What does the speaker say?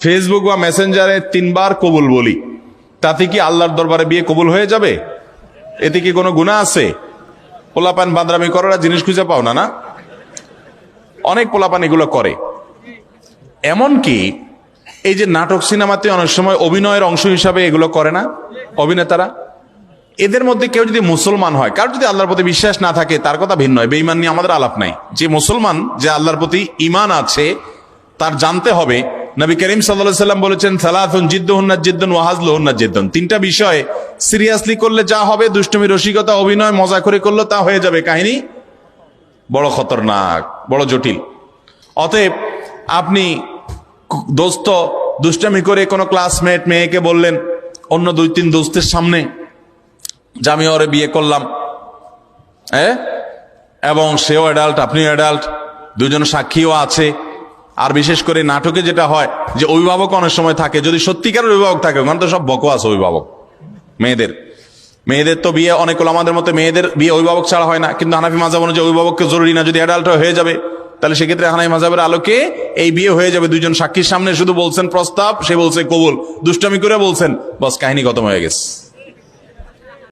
Facebook বা মেসেঞ্জারে 3 বার কবুল বলি, তাতে কি আল্লাহর দরবারে বিয়ে কবুল হয়ে যাবে? এতে কি কোনো গুনাহ আছে? পোলাপান বাদরামি করার জিনিস খুঁজে পাও না? অনেক পোলাপান এগুলো করে। এমনকি এই যে নাটক সিনেমাতে অনেক সময় অভিনয়ের অংশ হিসাবে এগুলো করে না অভিনেতারা, এদের মধ্যে কেউ যদি মুসলমান হয়, কার যদি আল্লাহর প্রতি বিশ্বাস না থাকে তার কথা ভিন্ন হয়, বেঈমান নিয়ে আমাদের আলাপ নাই। যে মুসলমান, যে আল্লাহর প্রতি ঈমান আছে, তার জানতে হবে নবী করিম সাল্লাল্লাহু আলাইহি ওয়াসাল্লাম বলেছেন সালাতুন জিদ্দুহুন্না জিদ্দুন ওয়া হাজলুহুন্না জিদ্দুন। 3টা বিষয় সিরিয়াসলি করলে যা হবে, দুষ্টুমি রসিকতা অভিনয় মজা করে করলে তা হয়ে যাবে কাহিনী বড় খতরনাক, বড় জটিল। অতএব আপনি দোস্ত দুষ্টামি করে কোনো ক্লাসমেট মেয়েকে বললেন অন্য 2-3 দোস্তের সামনে যে আমি ওরে বিয়ে করলাম, এবং সেও অ্যাডাল্ট, আপনিও অ্যাডাল্ট, দুজন সাক্ষীও আছে। আর বিশেষ করে নাটকে যেটা হয় যে অভিভাবক অনেক সময় থাকে, যদি সত্যিকার অভিভাবক থাকে, ওখানে তো সব বকওয়াস অভিভাবক। মেয়েদের তো বিয়ে অনেক আমাদের মতো মেয়েদের বিয়ে অভিভাবক ছাড়া হয় না, কিন্তু হানাফি মাযহাব অনুযায়ী অভিভাবককে জরুরি না, যদি অ্যাডাল্ট হয়ে যাবে তাহলে সেক্ষেত্রে হানাফি মাযহাবের আলোকে এই বিয়ে হয়ে যাবে। 2জন সাক্ষীর সামনে শুধু বলছেন প্রস্তাব, সে বলছে কবুল, দুষ্টামি করে বলছেন, বাস কাহিনী খতম হয়ে গেছে।